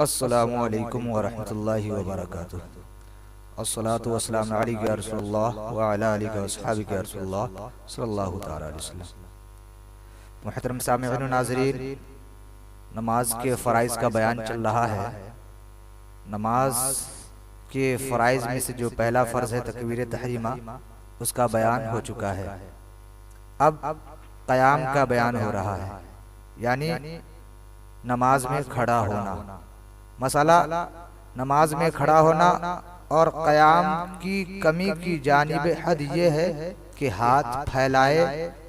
अस्सलामु अलैकुम वरहमतुल्लाहि वबरकातुह। अस्सलातु वस्सलामु अलैका या रसूलल्लाह व अला आलिका व अस्हाबिका या रसूलल्लाह सल्लल्लाहु तआला अलैहि वसल्लम। मुहतरम सामिईन व नाज़रीन, नमाज के फ़राइज़ का बयान चल रहा है। नमाज के फ़राइज़ में से जो पहला फ़र्ज़ है तकबीर तहरीमा, उसका बयान हो चुका है। अब क़याम का बयान हो रहा है, यानी नमाज में खड़ा होना। मसला नमाज में खड़ा होना और क़याम की कमी की जानिब हद ये है कि हाथ फैलाए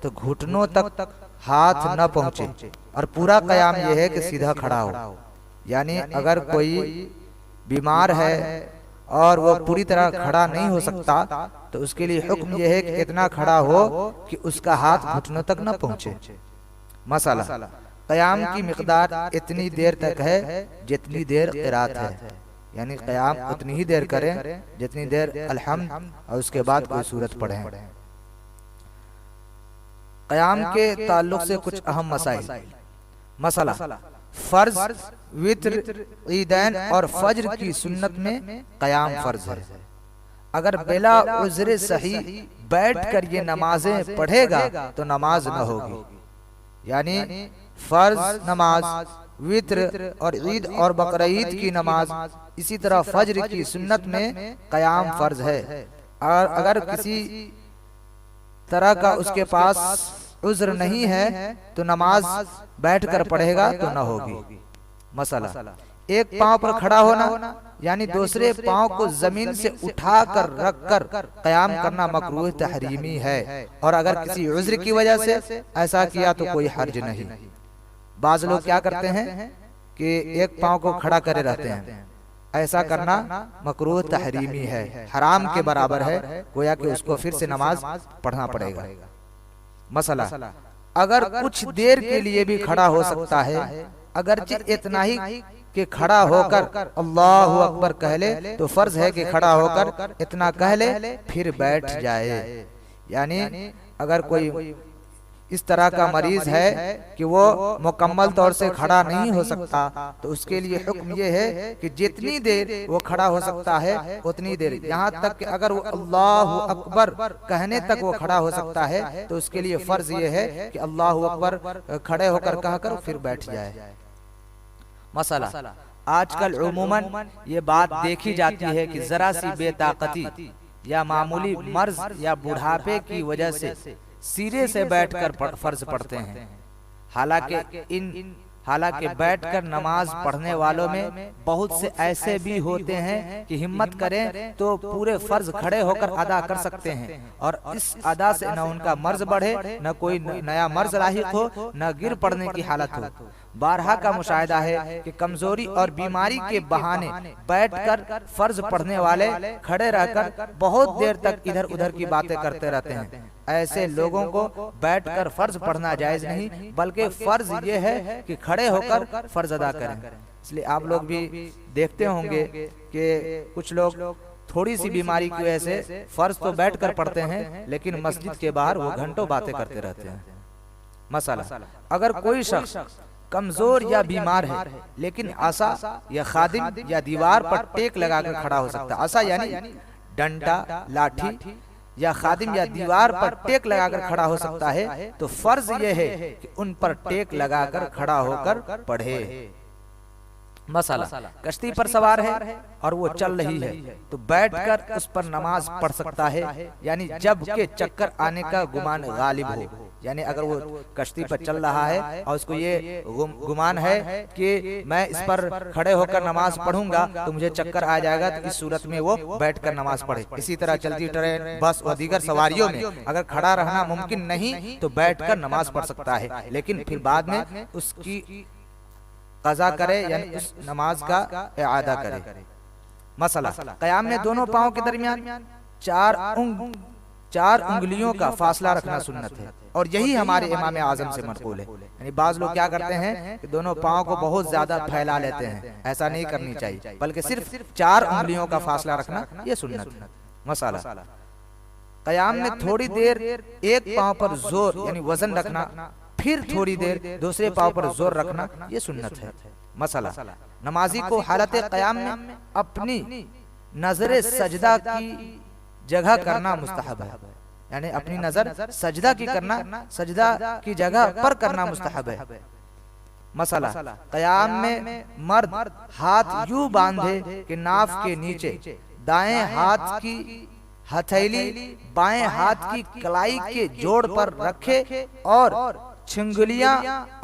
तो घुटनों तक हाथ न पहुँचे, और पूरा क़याम ये है कि सीधा खड़ा हो। यानी अगर कोई बीमार है और वो पूरी तरह खड़ा नहीं हो सकता तो उसके लिए हुक्म यह है कि इतना खड़ा हो कि उसका हाथ घुटनों तक न पहुँचे। मसला क़याम की मिक़दार इतनी देर तक है जितनी देर क़िरात है, यानी क़याम उतनी ही देर करें जितनी देर अलहम्द और उसके बाद कोई सूरत पढ़ें। क़याम के ताल्लुक से कुछ अहम मसाइल। मसला फ़र्ज, वित्र, ईदैन और फज्र की सुन्नत में क़याम फ़र्ज है। अगर बिला उज़्र सही बैठ कर ये नमाजें पढ़ेगा तो नमाज न होगी। यानी फर्ज नमाज, वित्र और ईद और बकरीद की नमाज, इसी तरह फज्र की सुन्नत में क़याम फर्ज है। और अगर किसी तरह का उसके पास उज़्र नहीं है तो नमाज बैठकर पढ़ेगा तो न होगी। मसला एक पांव पर खड़ा होना, यानी दूसरे पांव को जमीन से उठाकर रखकर क़याम करना मकरूह तहरीमी है। और अगर किसी उज़्र की वजह से ऐसा किया तो कोई हर्ज नहीं। बाज़ लोग क्या करते हैं कि एक पांव को खड़ा करे रहते हैं, ऐसा करना मकरूह तहरीमी है, हराम के बराबर है, गोया कि उसको फिर से नमाज पढ़ना पड़ेगा। मसला अगर कुछ देर के लिए भी खड़ा हो सकता है, अगरचे इतना ही कि खड़ा होकर अल्लाहु अकबर कह ले तो फर्ज है कि खड़ा होकर इतना कह ले फिर बैठ जाए। यानी अगर कोई इस तरह का मरीज है कि वो मुकम्मल तौर से खड़ा नहीं हो सकता तो उसके लिए हुक्म ये है कि जितनी देर वो खड़ा हो सकता है उतनी देर, यहाँ तक कि अगर वो अल्लाहु अकबर कहने तक वो खड़ा हो सकता है तो उसके लिए फर्ज ये है कि अल्लाहु अकबर खड़े होकर कहकर फिर बैठ जाए। मसला आजकल उमूमन ये बात देखी जाती है कि जरा सी बेताकती या मामूली मर्ज या बुढ़ापे की वजह से सिरे से बैठकर फर्ज पढ़ते हैं। हालांकि बैठकर नमाज पढ़ने वालों में बहुत से ऐसे भी होते हैं कि हिम्मत करें तो पूरे फर्ज खड़े होकर अदा कर सकते हैं, और इस अदा से न उनका मर्ज बढ़े, न कोई नया मर्ज लाहिक हो, न गिर पड़ने की हालत हो। बारहा का मुशाहिदा है कि कमजोरी और बीमारी के बहाने बैठकर फर्ज पढ़ने वाले खड़े रहकर बहुत देर तक इधर उधर की बातें करते रहते हैं। ऐसे लोगों को बैठकर फर्ज पढ़ना जायज नहीं, बल्कि फर्ज ये है कि खड़े होकर फर्ज अदा करें। इसलिए आप लोग भी देखते होंगे कि कुछ लोग थोड़ी सी बीमारी की वजह से फर्ज तो बैठकर पढ़ते हैं, लेकिन मस्जिद के बाहर वो घंटों बातें करते रहते हैं। मसला अगर कोई शख्स कमजोर या बीमार है लेकिन आसा या खादिम या दीवार पर टेक लगाकर खड़ा हो सकता है, आसा यानी डंडा, लाठी या खादिम या दीवार पर टेक लगाकर खड़ा हो सकता है, तो फर्ज यह है कि उन पर टेक लगाकर खड़ा होकर पढ़े। मसला कश्ती पर सवार है और वो चल रही है तो बैठकर उस पर नमाज पढ़ सकता है, यानी जब के चक्कर आने का गुमान गालिब हो। यानी अगर वो कश्ती पर चल रहा है और उसको ये गुमान है कि मैं इस पर खड़े होकर नमाज पढ़ूंगा तो मुझे चक्कर आ जाएगा, तो इस सूरत में वो बैठकर नमाज पढ़े। इसी तरह चलती ट्रेन, बस और दीगर सवारियों में अगर खड़ा रहना मुमकिन नहीं तो बैठकर नमाज पढ़ सकता है, लेकिन फिर बाद में उसकी कज़ा करे, यानी उस नमाज का इआदा करे। मसला क़याम में दोनों पाँव के दरमियान चार उंगलियों का फासला रखना सुन्नत है, और यही हमारे इमाम आज़म से मनक़ूल है। यानी बाज़ लोग क्या करते हैं कि दोनों पाँव को बहुत ज्यादा फैला लेते हैं, ऐसा नहीं करनी चाहिए, बल्कि सिर्फ 4 उंगलियों का फासला रखना ये सुन्नत है। मसला क़याम में थोड़ी देर एक पाँव पर जोर यानी वजन रखना, फिर थोड़ी देर दूसरे पाँव पर जोर रखना, ये सुन्नत है। मसला, नमाजी को हालत क़याम में अपनी नजर सजदा की जगह करना मुस्तहब है, यानी अपनी नजर सजदा की करना, सजदा की जगह पर करना मुस्तहब है। मसला, क़याम में मर्द हाथ यूं बांधे कि नाफ के नीचे दाएं हाथ की हथेली बाएं हाथ की कलाई के जोड़ पर रखे और छिंगलियां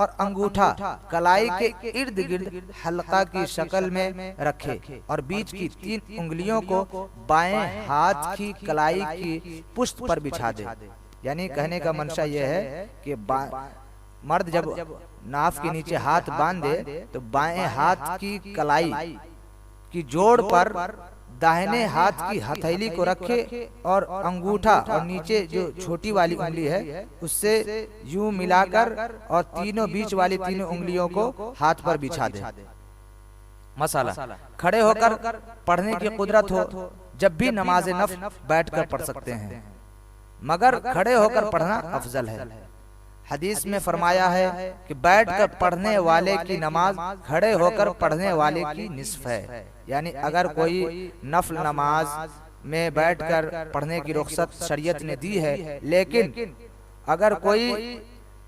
और अंगूठा कलाई के इर्द गिर्द हल्का की शक्ल में रखे और बीच की 3 उंगलियों को बाएं हाथ की कलाई की पुष्ट पर बिछा दे। यानी कहने का मंशा यह है कि मर्द जब नाफ के नीचे हाथ बांध दे तो बाएं हाथ की कलाई की जोड़ पर दाहिने हाथ की हथेली को रखे और अंगूठा और नीचे जो छोटी वाली उंगली है उससे यूं मिलाकर और तीनों बीच वाली 3 उंगलियों को हाथ पर बिछा दे। मसाला, खड़े होकर पढ़ने की कुदरत हो जब भी नमाज नफ्ल बैठकर पढ़ सकते हैं, मगर खड़े होकर पढ़ना अफजल है। हदीस में फरमाया है कि बैठकर पढ़ने वाले की नमाज खड़े होकर पढ़ने वाले की निस्फ है। यानी अगर कोई नफल नमाज में बैठकर पढ़ने की रुख्सत शरीयत ने दी है, लेकिन अगर कोई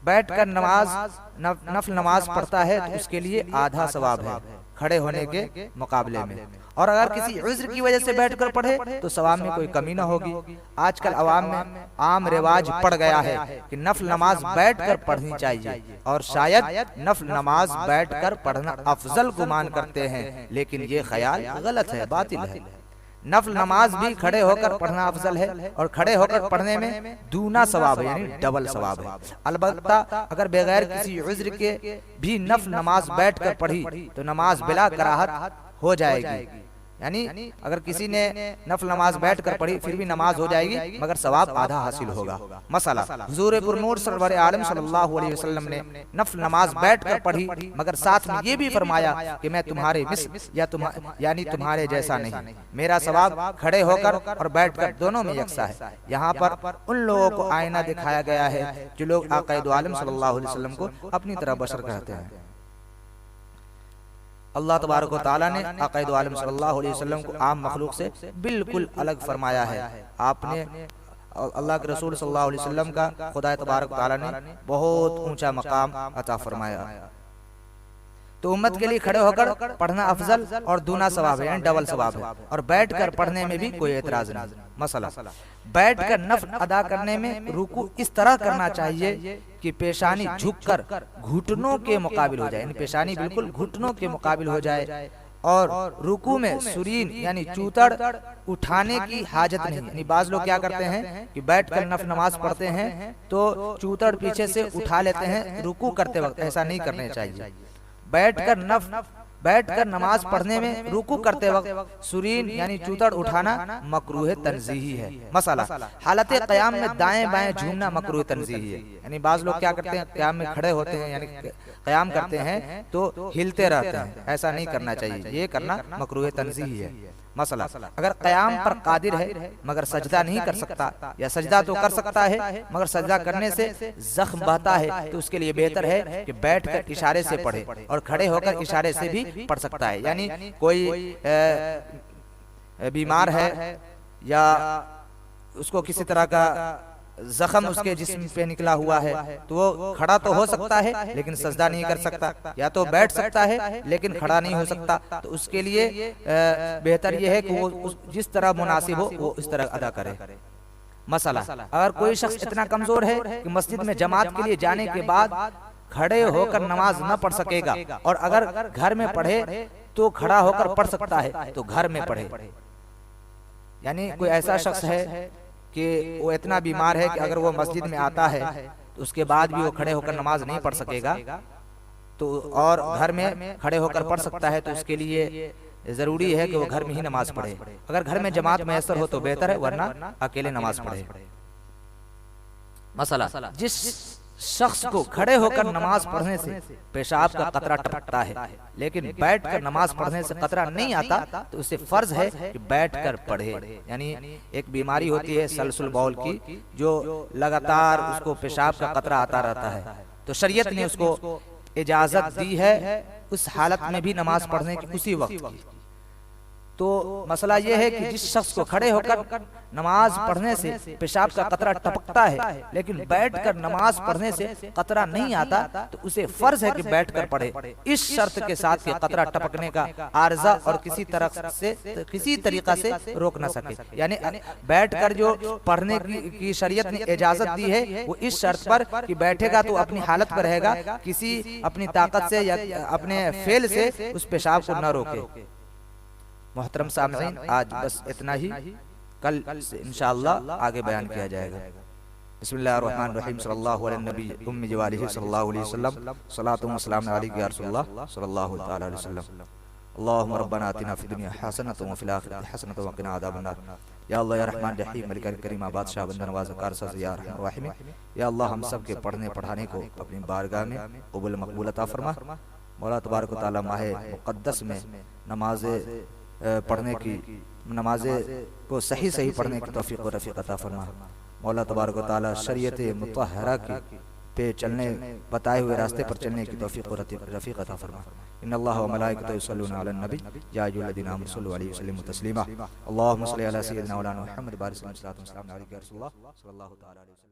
बैठकर नफल नमाज पढ़ता है तो उसके लिए आधा सवाब है खड़े होने के मुकाबले में। और अगर किसी उज़्र की वजह से बैठकर पढ़े तो सवाब में कोई कमी ना होगी। आजकल अवाम में आम रिवाज पड़ गया है कि नफल नमाज बैठकर पढ़नी चाहिए, और शायद नफल नमाज बैठकर पढ़ना अफजल गुमान करते हैं, लेकिन ये ख्याल गलत है, बातिल है। नफल नमाज भी खड़े होकर पढ़ना अफजल है, और खड़े होकर पढ़ने में दूना सवाब है, यानी डबल सवाब है। अलबत्ता अगर बगैर किसी उज़्र के भी नफल नमाज बैठकर पढ़ी तो नमाज बिला कराहत हो जाएगी। यानी अगर किसी ने नफल नमाज बैठकर पढ़ी फिर भी नमाज हो जाएगी, मगर सवाब आधा हासिल होगा। मसला, हुजूर पुरनूर सरवर आलम सल्लल्लाहु अलैहि वसल्लम ने नफल नमाज बैठकर पढ़ी, मगर साथ में ये भी फरमाया कि मैं तुम्हारे मिस्ल या यानी तुम्हारे जैसा नहीं, मेरा सवाब खड़े होकर और बैठकर दोनों में यकसा है। यहाँ पर उन लोगों को आईना दिखाया गया है जो लोग आक़ाए दो आलम सल्लल्लाहु अलैहि वसल्लम को अपनी तरह बशर कहते हैं। अल्लाह तबारक व तआला ने आक़ाए दो आलम सल्लल्लाहु अलैहि वसल्लम को आम मखलूक से बिल्कुल अलग फरमाया है। आपने अल्लाह के रसूल सल्लल्लाहु अलैहि वसल्लम का खुदा तबारक व तआला ने बहुत ऊंचा मकाम अता फरमाया। तो उम्मत के लिए खड़े होकर पढ़ना अफजल और दूना सवाब है, यानी डबल सवाब है, और बैठकर पढ़ने में भी कोई एतराज नहीं। मसला, बैठकर नफल अदा करने में रुकू इस तरह करना चाहिए कि पेशानी झुककर घुटनों के मुकाबिल हो जाए, यानी पेशानी बिल्कुल घुटनों के मुकाबिल हो जाए, और रुकू में सुरीन यानी चूतड़ उठाने की हाजत नहीं। यानी बाज लोग क्या करते हैं कि बैठकर नफल नमाज पढ़ते हैं तो चूतड़ पीछे से उठा लेते हैं रुकू करते वक्त, ऐसा नहीं करना चाहिए। बैठकर नमाज पढ़ने में रुकू करते वक्त सुरीन यानी चूतड़ उठाना मकरूह तंजीही है। मसला, हालत क़याम में दाएं बाएं झूमना मकरूह तंजीही है। यानी बाज लोग क्या करते हैं, क़याम में खड़े होते हैं यानी क़याम करते हैं तो हिलते रहते हैं, ऐसा नहीं करना चाहिए, ये करना मकरूह तंजीही है। मसला, अगर क़याम पर कादिर है मगर सजदा नहीं कर सकता, या सजदा तो कर सकता है मगर सजदा करने से जख्म बहता है, तो उसके लिए बेहतर है कि बैठकर इशारे से पढ़े, और खड़े होकर इशारे से भी पढ़ सकता है। यानी कोई बीमार है या उसको किसी तरह का जख्म उसके जिस्म पे निकला हुआ है तो वो खड़ा तो हो सकता है लेकिन सजदा नहीं कर सकता, या तो बैठ सकता है लेकिन खड़ा नहीं हो सकता, तो उसके लिए बेहतर ये है कि वो जिस तरह मुनासिब हो वो इस तरह अदा करे। मसला, अगर कोई शख्स इतना कमजोर है कि मस्जिद में जमात के लिए जाने के बाद खड़े होकर नमाज न पढ़ सकेगा, और अगर घर में पढ़े तो खड़ा होकर पढ़ सकता है तो घर में पढ़े। यानी कोई ऐसा शख्स है कि वो इतना बीमार है कि अगर वो मस्जिद में आता है तो उसके बाद भी वो खड़े होकर नमाज नहीं पढ़ सकेगा, तो और घर में खड़े होकर पढ़ सकता है, तो उसके लिए जरूरी है कि वो घर में ही नमाज पढ़े। अगर घर में जमात मैसर हो तो बेहतर है, वरना अकेले नमाज पढ़े। मसला, जिस शख्स को खड़े होकर नमाज पढ़ने से पेशाब का कतरा टपकता है लेकिन बैठकर नमाज पढ़ने से कतरा नहीं आता, तो उसे फर्ज है कि बैठकर पढ़े। यानी एक बीमारी होती है सलसुल बौल की, जो लगातार उसको पेशाब का कतरा आता रहता है, तो शरीयत ने उसको इजाजत दी है उस हालत में भी नमाज पढ़ने की, उसी वक्त की। तो मसला यह है कि जिस शख्स को खड़े होकर नमाज पढ़ने से पेशाब का कतरा टपकता है लेकिन बैठकर नमाज पढ़ने से कतरा नहीं आता, तो उसे फर्ज है कि बैठकर पढ़े, इस शर्त के साथ कि कतरा टपकने का आर्जा और किसी तरीका से रोक न सके। यानी बैठकर जो पढ़ने की शरीयत ने इजाजत दी है वो इस शर्त पर कि बैठेगा तो अपनी हालत पर रहेगा, किसी अपनी ताकत से या अपने फेल से उस पेशाब को न रोके। मोहतरम सामईन, आज बस इतना ही, कल से इंशाअल्लाह आगे बयान किया जाएगा। बिस्मिल्लाहिर्रहमानिर्रहीम, सल्लल्लाहु अलैहि नबी उम्मी जवालिही सल्लल्लाहु अलैहि वसल्लम, सलातु व सलाम अलैका या रसूलल्लाह सल्लल्लाहु तआला अलैहि वसल्लम। अल्लाहुम्मा रब्बना आतिना फिद दुनिया हसनतन व फिल आखिरति हसनतन व क़िना अज़ाबन नार। या अल्लाह या रहमान रहीम मलिक करीम बादशाह बंदा नवाज कारसाज़ या रहमान रहीम, या अल्लाह हम सब के पढ़ने पढ़ाने को अपनी बारगाह में कबूल मकबूल अता फरमा। मौला तबारक व तआला माह मुक़द्दस में नमाज पढ़ने की, नमाज़े को सही सही पढ़ने की तौफीक व रफ़ीक अता फरमा। मौला तबारक व तआला शरीयत मुतहरा की पे चलने, बताए हुए रास्ते पर चलने की तौफीक व रफ़ीक अता फरमा। इन्नल्लाह व मलाइकतहु युसल्लूना अलन नबी या अय्युहल्लज़ीना आमनु सल्लु अलैहि व सल्लिमू तस्लीमा। अल्लाहुम्मा सल्लि अला सय्यिदिना मौलाना मुहम्मद बारिक सल्लल्लाहु अलैहि वसल्लम।